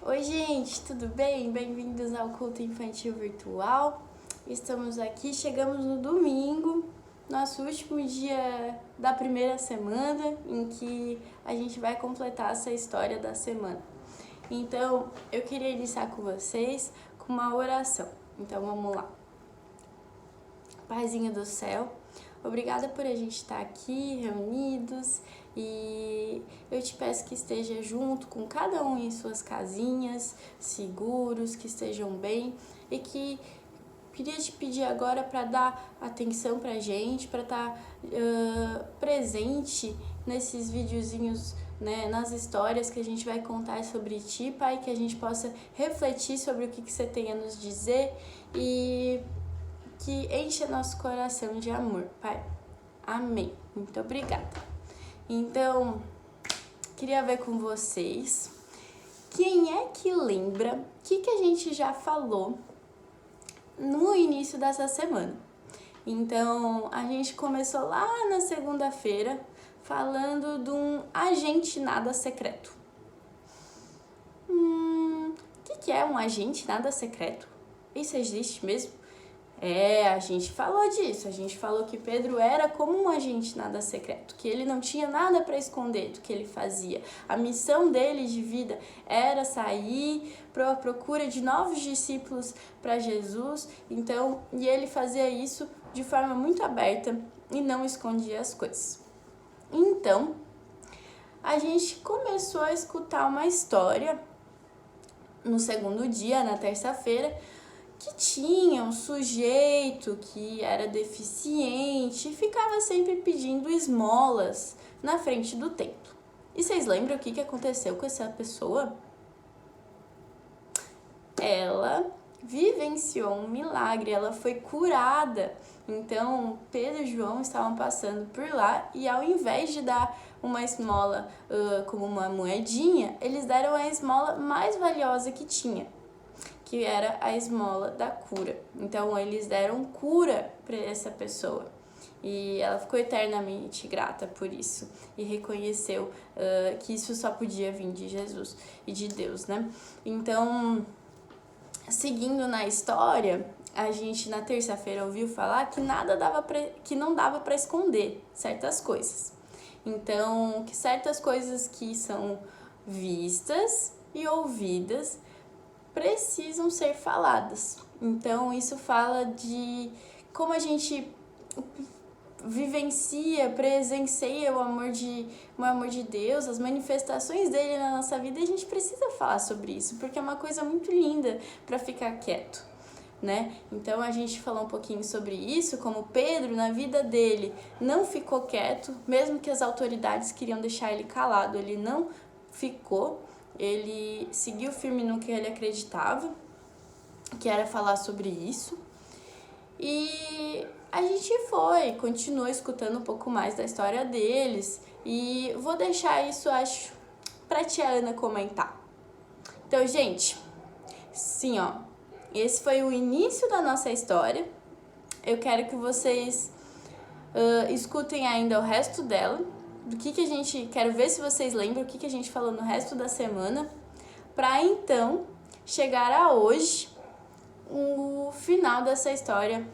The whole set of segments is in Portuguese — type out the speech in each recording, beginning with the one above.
Oi, gente, tudo bem? Bem-vindos ao Culto Infantil Virtual. Estamos aqui, chegamos no domingo, nosso último dia da primeira semana, em que a gente vai completar essa história da semana. Então, eu queria iniciar com vocês com uma oração. Então, vamos lá. Paizinho do céu, obrigada por a gente estar aqui reunidos e eu te peço que esteja junto com cada um em suas casinhas, seguros, que estejam bem e que queria te pedir agora para dar atenção pra gente, para estar presente nesses videozinhos, né, nas histórias que a gente vai contar sobre ti, Pai, que a gente possa refletir sobre o que você tem a nos dizer e que encha nosso coração de amor, Pai. Amém. Muito obrigada. Então, queria ver com vocês, quem é que lembra o que a gente já falou no início dessa semana? Então, a gente começou lá na segunda-feira falando de um agente nada secreto. O que é um agente nada secreto? Isso existe mesmo? A gente falou disso, a gente falou que Pedro era como um agente nada secreto, que ele não tinha nada para esconder do que ele fazia. A missão dele de vida era sair para a procura de novos discípulos para Jesus, e ele fazia isso de forma muito aberta e não escondia as coisas. Então, a gente começou a escutar uma história no segundo dia, na terça-feira, que tinha um sujeito que era deficiente e ficava sempre pedindo esmolas na frente do templo. E vocês lembram o que aconteceu com essa pessoa? Ela vivenciou um milagre, ela foi curada. Então, Pedro e João estavam passando por lá e ao invés de dar uma esmola como uma moedinha, eles deram a esmola mais valiosa que tinha, que era a esmola da cura. Então, eles deram cura para essa pessoa. E ela ficou eternamente grata por isso. E reconheceu que isso só podia vir de Jesus e de Deus, né? Então, seguindo na história, a gente na terça-feira ouviu falar que que não dava para esconder certas coisas. Então, que certas coisas que são vistas e ouvidas precisam ser faladas. Então, isso fala de como a gente vivencia, presencia o amor de Deus, as manifestações dele na nossa vida, e a gente precisa falar sobre isso, porque é uma coisa muito linda para ficar quieto, né? Então, a gente falou um pouquinho sobre isso, como Pedro, na vida dele, não ficou quieto, mesmo que as autoridades queriam deixar ele calado, ele não ficou. Ele seguiu firme no que ele acreditava, que era falar sobre isso. E a gente continuou escutando um pouco mais da história deles. E vou deixar isso, acho, pra tia Ana comentar. Então, gente, sim, ó, esse foi o início da nossa história. Eu quero que vocês escutem ainda o resto dela. Quero ver se vocês lembram o que a gente falou no resto da semana, para então chegar a hoje, o final dessa história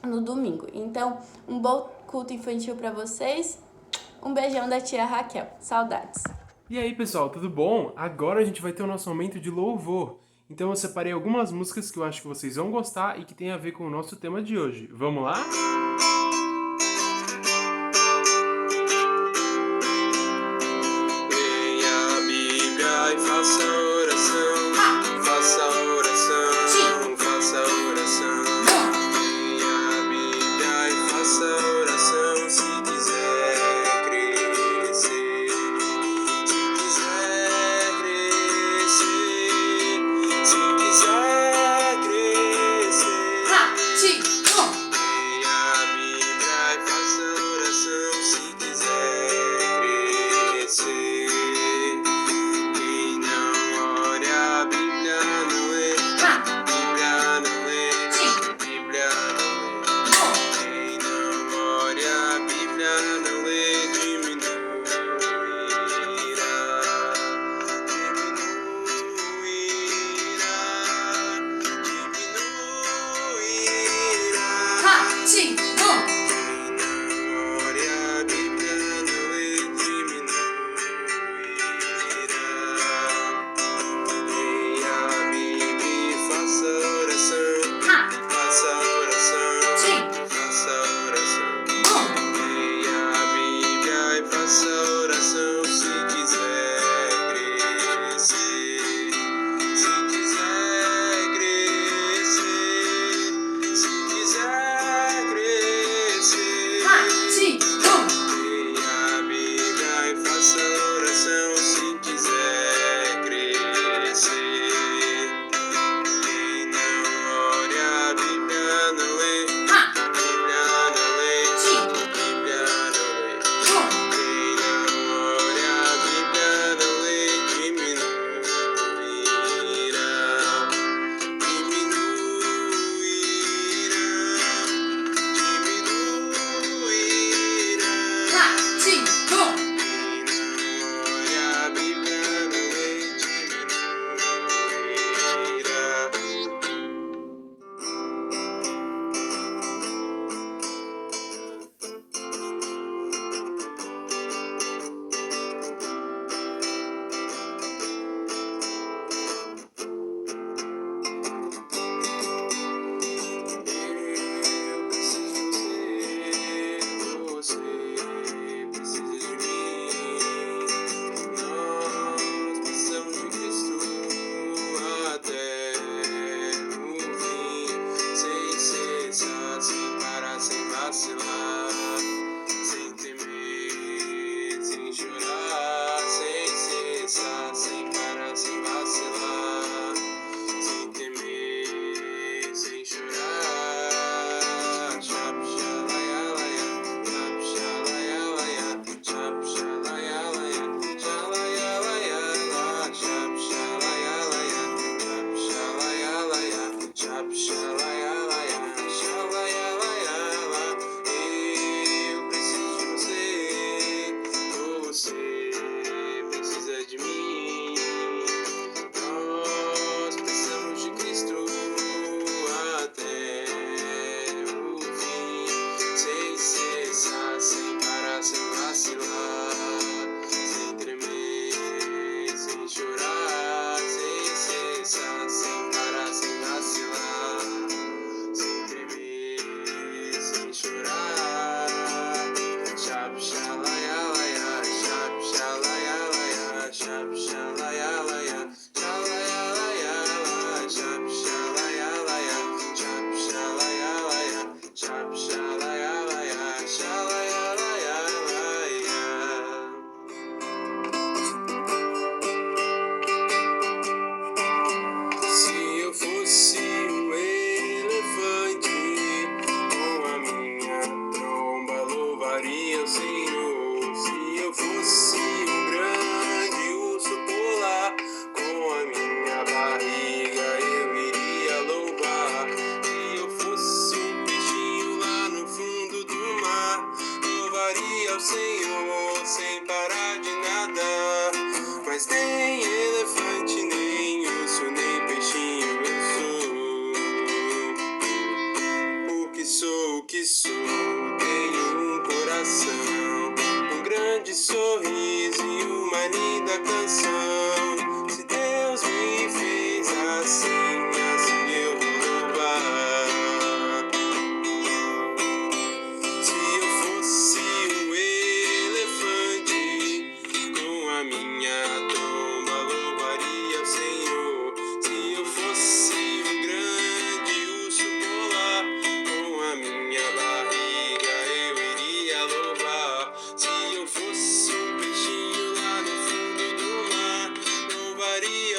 no domingo. Então, um bom culto infantil para vocês. Um beijão da tia Raquel. Saudades. E aí, pessoal, tudo bom? Agora a gente vai ter o nosso momento de louvor. Então eu separei algumas músicas que eu acho que vocês vão gostar e que tem a ver com o nosso tema de hoje. Vamos lá? Leia a Bíblia e faça oração. Faça oração. Faça oração. Leia a Bíblia e faça oração. Se quiser crescer. Se quiser crescer. Se quiser crescer. Leia a Bíblia e faça oração. Se quiser crescer. E não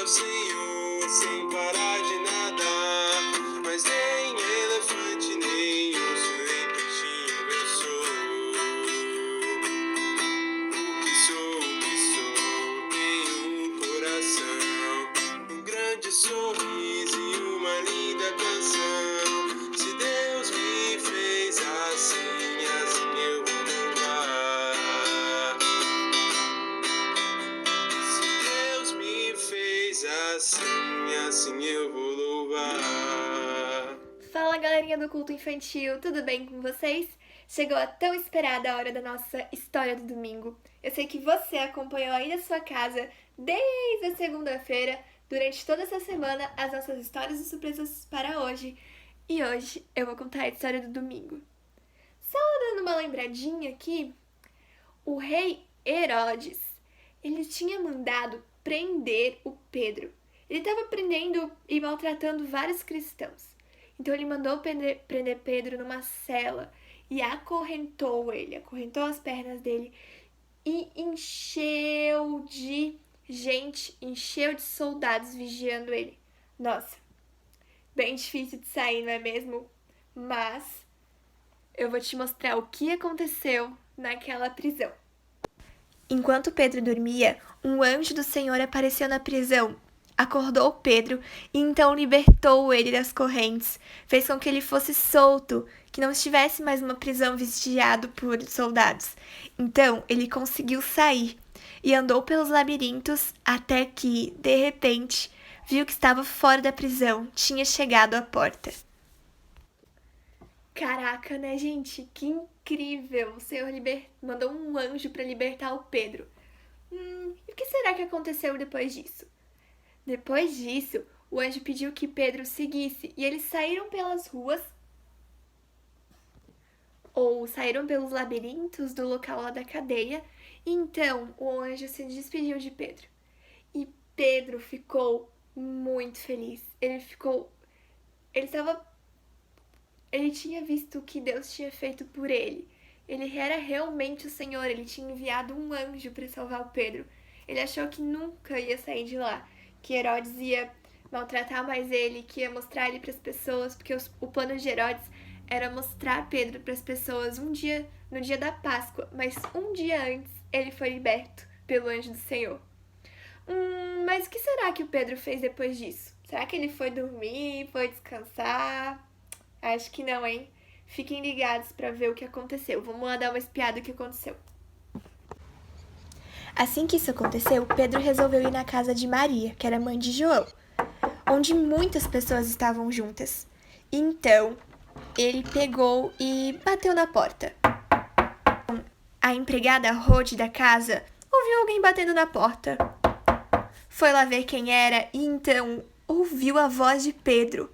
ao Senhor sem parar de nadar. Mas nem elefante, nem urso, nem peixinho eu sou. O que sou, tenho um coração, um grande sorriso e uma linda canção. Se Deus me fez assim, assim eu vou louvar. Se Deus me fez assim, assim eu vou louvar. Fala, galerinha do culto infantil, tudo bem com vocês? Chegou a tão esperada hora da nossa história do domingo. Eu sei que você acompanhou aí da sua casa desde a segunda-feira, durante toda essa semana, as nossas histórias e surpresas para hoje. E hoje eu vou contar a história do domingo. Só dando uma lembradinha aqui, o rei Herodes, ele tinha mandado prender o Pedro. Ele estava prendendo e maltratando vários cristãos. Então ele mandou prender Pedro numa cela e acorrentou ele, acorrentou as pernas dele e encheu de gente, encheu de soldados vigiando ele. Nossa, bem difícil de sair, não é mesmo? Mas eu vou te mostrar o que aconteceu naquela prisão. Enquanto Pedro dormia, um anjo do Senhor apareceu na prisão, acordou Pedro e então libertou ele das correntes, fez com que ele fosse solto, que não estivesse mais numa prisão vigiado por soldados. Então ele conseguiu sair e andou pelos labirintos até que, de repente, viu que estava fora da prisão, tinha chegado à porta. Caraca, né, gente? Que incrível! O Senhor mandou um anjo para libertar o Pedro. E o que será que aconteceu depois disso? Depois disso, o anjo pediu que Pedro seguisse e eles saíram pelas ruas ou saíram pelos labirintos do local lá da cadeia. E então, o anjo se despediu de Pedro. E Pedro ficou muito feliz. Ele tinha visto o que Deus tinha feito por ele. Ele era realmente o Senhor, ele tinha enviado um anjo para salvar o Pedro. Ele achou que nunca ia sair de lá, que Herodes ia maltratar mais ele, que ia mostrar ele para as pessoas, porque o plano de Herodes era mostrar Pedro para as pessoas no dia da Páscoa, mas um dia antes ele foi liberto pelo anjo do Senhor. Mas o que será que o Pedro fez depois disso? Será que ele foi dormir, foi descansar? Acho que não, hein? Fiquem ligados para ver o que aconteceu. Vamos lá dar uma espiada o que aconteceu. Assim que isso aconteceu, Pedro resolveu ir na casa de Maria, que era mãe de João, onde muitas pessoas estavam juntas. Então, ele pegou e bateu na porta. A empregada Rode da casa ouviu alguém batendo na porta. Foi lá ver quem era e então ouviu a voz de Pedro.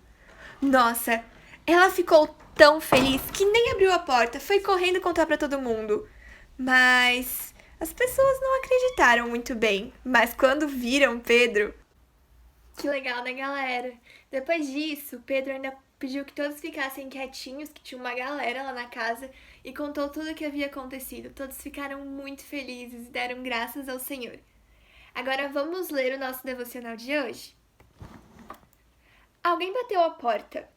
Nossa, ela ficou tão feliz que nem abriu a porta, foi correndo contar para todo mundo. Mas as pessoas não acreditaram muito bem. Mas quando viram Pedro... Que legal, né, galera? Depois disso, Pedro ainda pediu que todos ficassem quietinhos, que tinha uma galera lá na casa, e contou tudo o que havia acontecido. Todos ficaram muito felizes e deram graças ao Senhor. Agora vamos ler o nosso devocional de hoje. Alguém bateu a porta.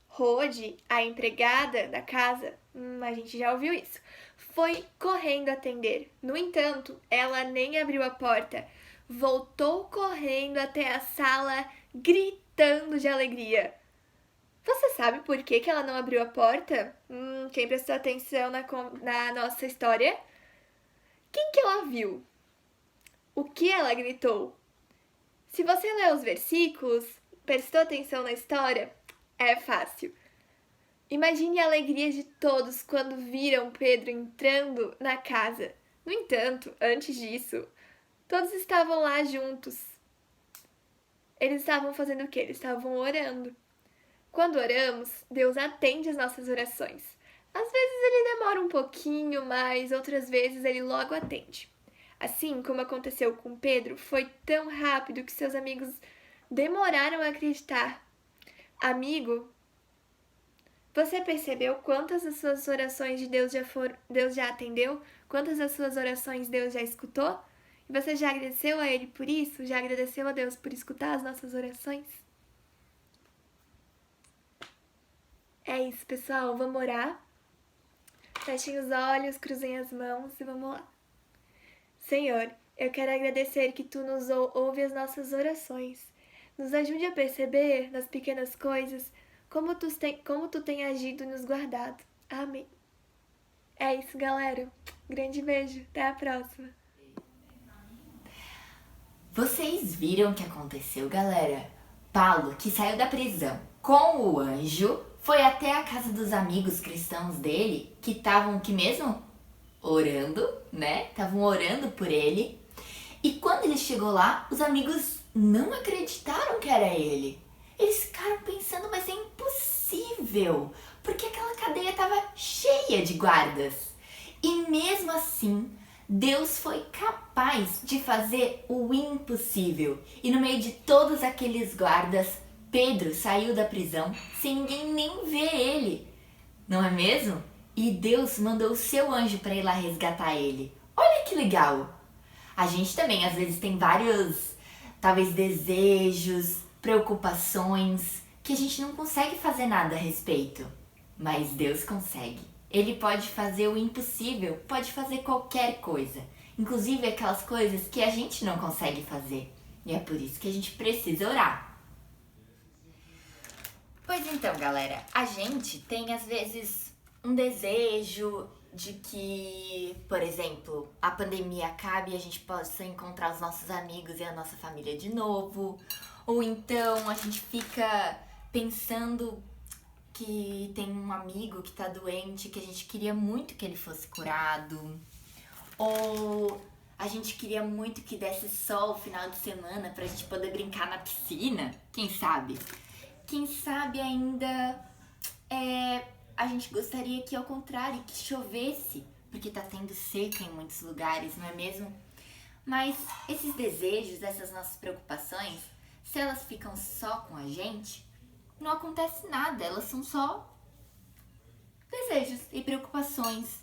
Rode, a empregada da casa, a gente já ouviu isso, foi correndo atender. No entanto, ela nem abriu a porta. Voltou correndo até a sala, gritando de alegria. Você sabe por que ela não abriu a porta? Quem prestou atenção na nossa história? Quem que ela viu? O que ela gritou? Se você ler os versículos, prestou atenção na história, é fácil. Imagine a alegria de todos quando viram Pedro entrando na casa. No entanto, antes disso, todos estavam lá juntos. Eles estavam fazendo o quê? Eles estavam orando. Quando oramos, Deus atende as nossas orações. Às vezes ele demora um pouquinho, mas outras vezes ele logo atende. Assim como aconteceu com Pedro, foi tão rápido que seus amigos demoraram a acreditar. Amigo, você percebeu quantas das suas orações Deus já atendeu? Quantas das suas orações Deus já escutou? E você já agradeceu a Ele por isso? Já agradeceu a Deus por escutar as nossas orações? É isso, pessoal. Vamos orar. Fechem os olhos, cruzem as mãos e vamos lá. Senhor, eu quero agradecer que Tu nos ouve as nossas orações. Nos ajude a perceber, nas pequenas coisas, como Tu tem agido e nos guardado. Amém. É isso, galera. Grande beijo. Até a próxima. Vocês viram o que aconteceu, galera? Paulo, que saiu da prisão com o anjo, foi até a casa dos amigos cristãos dele, que estavam que mesmo? Orando, né? Estavam orando por ele. E quando ele chegou lá, os amigos não acreditaram que era ele. Eles ficaram pensando, mas é impossível, porque aquela cadeia estava cheia de guardas. E mesmo assim, Deus foi capaz de fazer o impossível. E no meio de todos aqueles guardas, Pedro saiu da prisão sem ninguém nem ver ele. Não é mesmo? E Deus mandou o seu anjo para ir lá resgatar ele. Olha que legal! A gente também às vezes tem vários, talvez, desejos, preocupações, que a gente não consegue fazer nada a respeito. Mas Deus consegue. Ele pode fazer o impossível, pode fazer qualquer coisa. Inclusive aquelas coisas que a gente não consegue fazer. E é por isso que a gente precisa orar. Pois então, galera, a gente tem às vezes um desejo de que, por exemplo, a pandemia acabe e a gente possa encontrar os nossos amigos e a nossa família de novo. Ou então a gente fica pensando que tem um amigo que tá doente, que a gente queria muito que ele fosse curado. Ou a gente queria muito que desse sol no final de semana pra gente poder brincar na piscina, quem sabe? Quem sabe ainda a gente gostaria que, ao contrário, que chovesse, porque tá tendo seca em muitos lugares, não é mesmo? Mas esses desejos, essas nossas preocupações, se elas ficam só com a gente, não acontece nada, elas são só desejos e preocupações.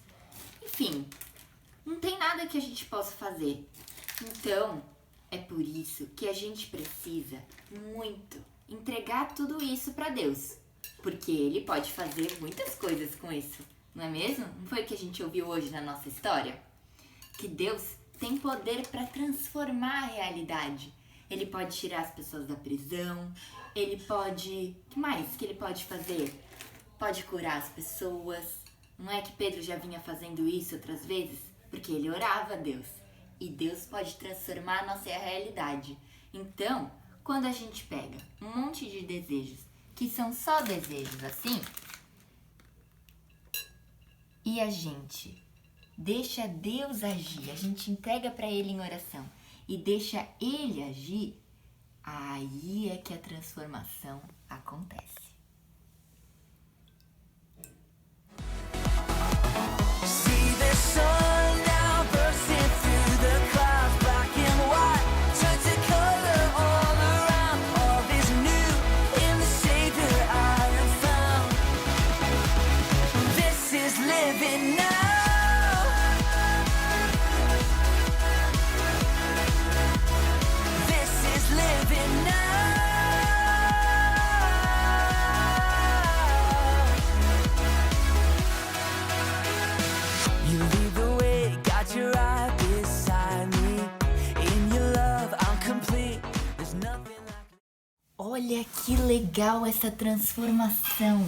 Enfim, não tem nada que a gente possa fazer. Então, é por isso que a gente precisa muito entregar tudo isso para Deus. Porque Ele pode fazer muitas coisas com isso, não é mesmo? Não foi o que a gente ouviu hoje na nossa história? Que Deus tem poder para transformar a realidade. Ele pode tirar as pessoas da prisão, Ele pode... O que mais que Ele pode fazer? Pode curar as pessoas. Não é que Pedro já vinha fazendo isso outras vezes? Porque ele orava a Deus. E Deus pode transformar a nossa realidade. Então, quando a gente pega um monte de desejos, que são só desejos assim, e a gente deixa Deus agir, a gente entrega para Ele em oração e deixa Ele agir, aí é que a transformação acontece. See the sun now bursting through the clouds, black and white, turn to color all around. All is new in the Savior I have found. This is living now. This is living now. You lead the way, got your eye beside me. In your love, I'm complete. There's nothing like. Olha que legal essa transformação!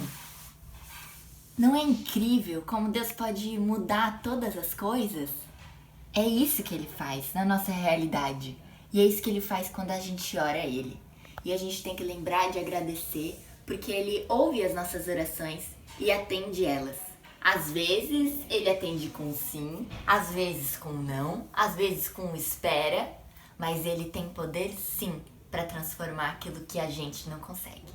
Não é incrível como Deus pode mudar todas as coisas? É isso que Ele faz na nossa realidade. E é isso que Ele faz quando a gente ora a Ele. E a gente tem que lembrar de agradecer, porque Ele ouve as nossas orações e atende elas. Às vezes Ele atende com sim, às vezes com não, às vezes com espera, mas Ele tem poder sim para transformar aquilo que a gente não consegue.